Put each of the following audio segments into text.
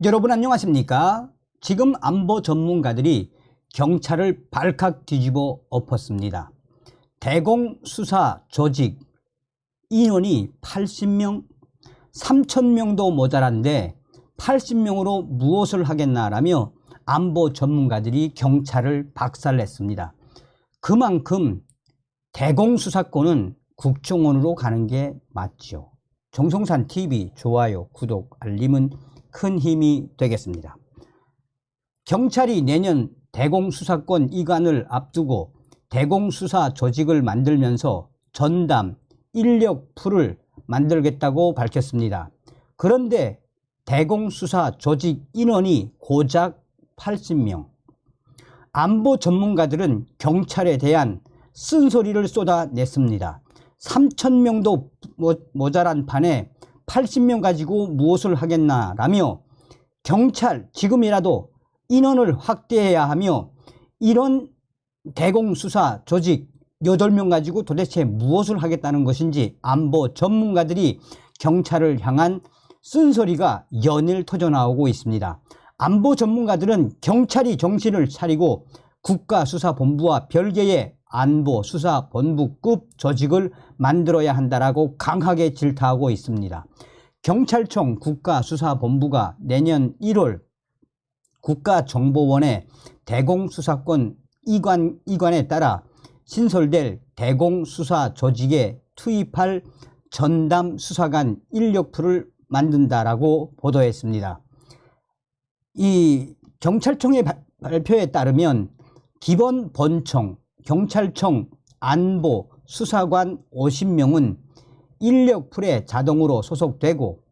여러분 안녕하십니까? 지금 안보 전문가들이 경찰을 발칵 뒤집어 엎었습니다. 대공수사 조직 인원이 80명, 3,000명도 모자란데 80명으로 무엇을 하겠나라며 안보 전문가들이 경찰을 박살냈습니다. 그만큼 대공수사권은 국정원으로 가는 게 맞죠. 정성산TV 좋아요, 구독, 알림은 큰 힘이 되겠습니다. 경찰이 내년 대공수사권 이관을 앞두고 대공수사 조직을 만들면서 전담 인력풀을 만들겠다고 밝혔습니다. 그런데 대공수사 조직 인원이 고작 80명. 안보 전문가들은 경찰에 대한 쓴소리를 쏟아냈습니다. 3,000명도 모자란 판에 80명 가지고 무엇을 하겠나라며 경찰 지금이라도 인원을 확대해야 하며 이런 대공수사 조직 8명 가지고 도대체 무엇을 하겠다는 것인지 안보 전문가들이 경찰을 향한 쓴소리가 연일 터져나오고 있습니다. 안보 전문가들은 경찰이 정신을 차리고 국가수사본부와 별개의 안보수사본부급 조직을 만들어야 한다라고 강하게 질타하고 있습니다. 경찰청 국가수사본부가 내년 1월 국가정보원의 대공수사권 이관에 따라 신설될 대공수사 조직에 투입할 전담 수사관 인력풀을 만든다라고 보도했습니다. 이 경찰청의 발표에 따르면 기본 본청, 경찰청 안보 수사관 50명은 인력풀에 자동으로 소속되고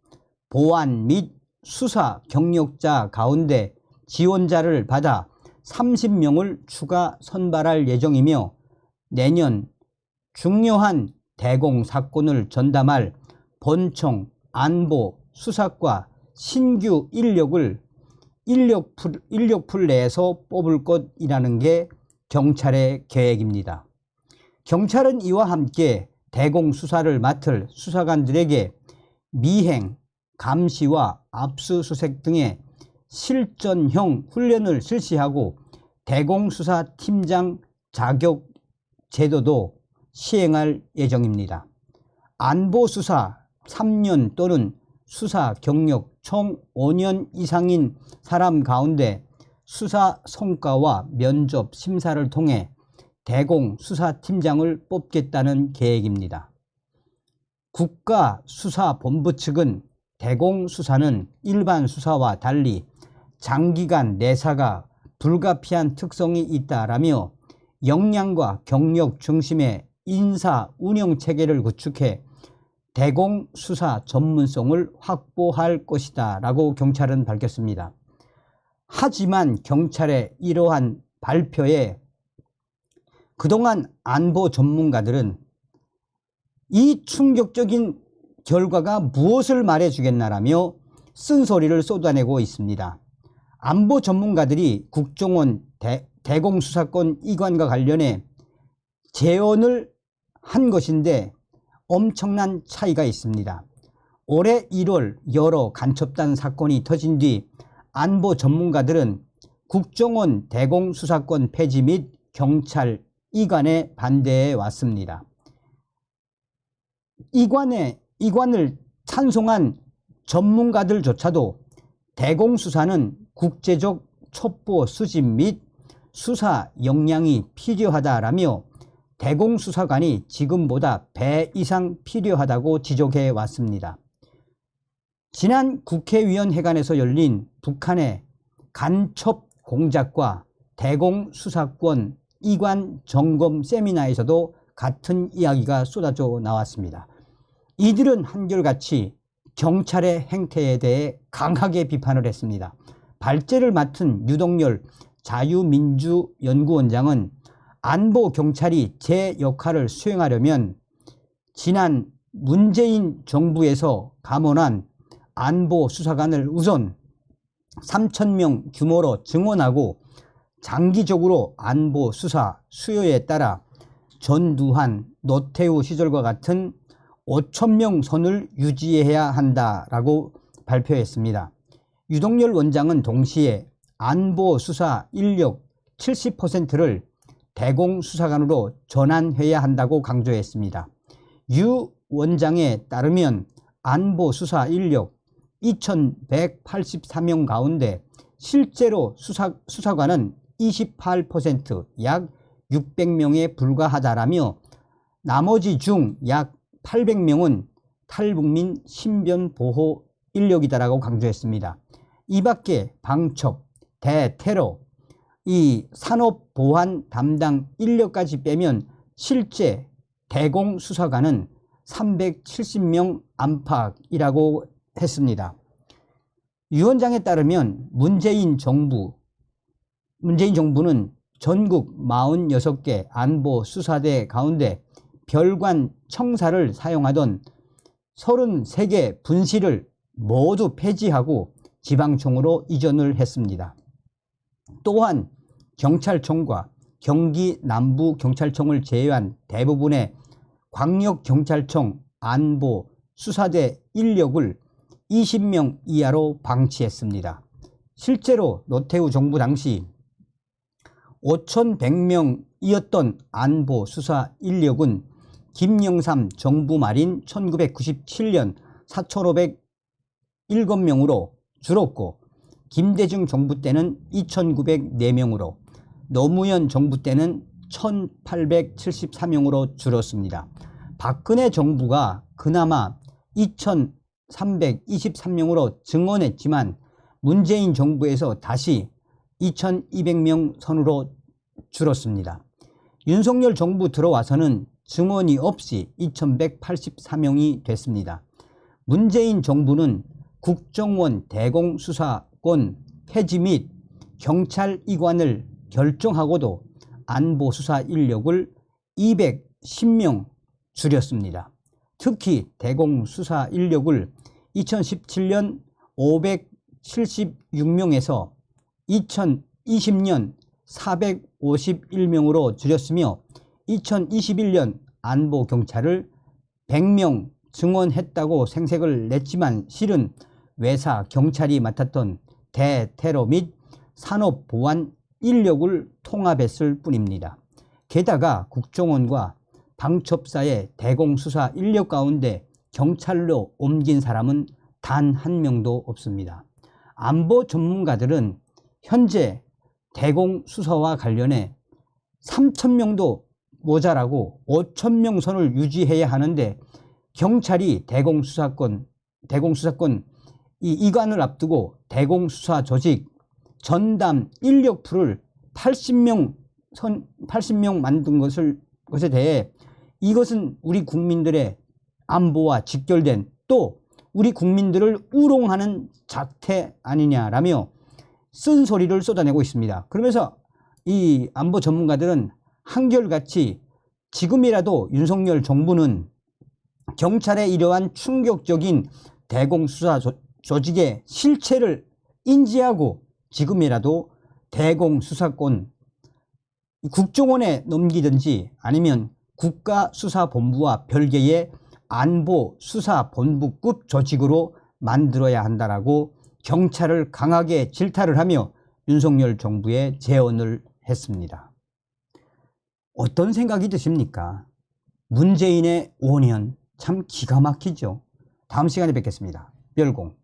보안 및 수사 경력자 가운데 지원자를 받아 30명을 추가 선발할 예정이며 내년 중요한 대공사건을 전담할 본청 안보 수사과 신규 인력풀 내에서 뽑을 것이라는 게 경찰의 계획입니다. 경찰은 이와 함께 대공수사를 맡을 수사관들에게 미행, 감시와 압수수색 등의 실전형 훈련을 실시하고 대공수사팀장 자격 제도도 시행할 예정입니다. 안보수사 3년 또는 수사 경력 총 5년 이상인 사람 가운데 수사 성과와 면접 심사를 통해 대공수사팀장을 뽑겠다는 계획입니다. 국가수사본부 측은 대공수사는 일반 수사와 달리 장기간 내사가 불가피한 특성이 있다라며 역량과 경력 중심의 인사 운영 체계를 구축해 대공수사 전문성을 확보할 것이다 라고 경찰은 밝혔습니다. 하지만 경찰의 이러한 발표에 그동안 안보 전문가들은 이 충격적인 결과가 무엇을 말해주겠나라며 쓴소리를 쏟아내고 있습니다. 안보 전문가들이 국정원 대공수사권 이관과 관련해 제언을 한 것인데 엄청난 차이가 있습니다. 올해 1월 여러 간첩단 사건이 터진 뒤 안보 전문가들은 국정원 대공수사권 폐지 및 경찰 이관에 반대해 왔습니다. 이관을 찬송한 전문가들조차도 대공수사는 국제적 첩보 수집 및 수사 역량이 필요하다라며 대공수사관이 지금보다 배 이상 필요하다고 지적해 왔습니다. 지난 국회의원회관에서 열린 북한의 간첩 공작과 대공수사권 이관 점검 세미나에서도 같은 이야기가 쏟아져 나왔습니다. 이들은 한결같이 경찰의 행태에 대해 강하게 비판을 했습니다. 발제를 맡은 유동열 자유민주연구원장은 안보 경찰이 제 역할을 수행하려면 지난 문재인 정부에서 감원한 안보 수사관을 우선 3,000명 규모로 증원하고 장기적으로 안보 수사 수요에 따라 전두환, 노태우 시절과 같은 5,000명 선을 유지해야 한다라고 발표했습니다. 유동열 원장은 동시에 안보 수사 인력 70%를 대공수사관으로 전환해야 한다고 강조했습니다. 유 원장에 따르면 안보 수사 인력 2,184명 가운데 실제로 수사관은 28%, 약 600명에 불과하다라며 나머지 중 약 800명은 탈북민 신변보호 인력이다라고 강조했습니다. 이 밖에 방첩, 대테러, 이 산업보안 담당 인력까지 빼면 실제 대공수사관은 370명 안팎이라고 했습니다. 유 원장에 따르면 문재인 정부는 전국 46개 안보 수사대 가운데 별관 청사를 사용하던 33개 분실을 모두 폐지하고 지방청으로 이전을 했습니다. 또한 경찰청과 경기 남부경찰청을 제외한 대부분의 광역경찰청 안보 수사대 인력을 20명 이하로 방치했습니다. 실제로 노태우 정부 당시 5,100명이었던 안보 수사 인력은 김영삼 정부 말인 1997년 4,507명으로 줄었고, 김대중 정부 때는 2,904명으로, 노무현 정부 때는 1,874명으로 줄었습니다. 박근혜 정부가 그나마 2,323명으로 증원했지만 문재인 정부에서 다시 2,200명 선으로 줄었습니다. 윤석열 정부 들어와서는 증원이 없이 2,184명이 됐습니다. 문재인 정부는 국정원 대공수사권 폐지 및 경찰 이관을 결정하고도 안보수사 인력을 210명 줄였습니다. 특히 대공수사 인력을 2017년 576명에서 2020년 451명으로 줄였으며 2021년 안보경찰을 100명 증원했다고 생색을 냈지만 실은 외사 경찰이 맡았던 대테러 및 산업보안 인력을 통합했을 뿐입니다. 게다가 국정원과 방첩사의 대공수사 인력 가운데 경찰로 옮긴 사람은 단 한 명도 없습니다. 안보 전문가들은 현재 대공수사와 관련해 3,000명도 모자라고 5,000명 선을 유지해야 하는데 경찰이 대공수사권 이 이관을 앞두고 대공수사 조직 전담 인력풀을 80명 만든 것에 대해 이것은 우리 국민들의 안보와 직결된 또 우리 국민들을 우롱하는 작태 아니냐라며 쓴소리를 쏟아내고 있습니다. 그러면서 이 안보 전문가들은 한결같이 지금이라도 윤석열 정부는 경찰의 이러한 충격적인 대공수사 조직의 실체를 인지하고 지금이라도 대공수사권 국정원에 넘기든지 아니면 국가수사본부와 별개의 안보수사본부급 조직으로 만들어야 한다라고 경찰을 강하게 질타를 하며 윤석열 정부에 제언을 했습니다. 어떤 생각이 드십니까? 문재인의 5년 참 기가 막히죠. 다음 시간에 뵙겠습니다. 별공.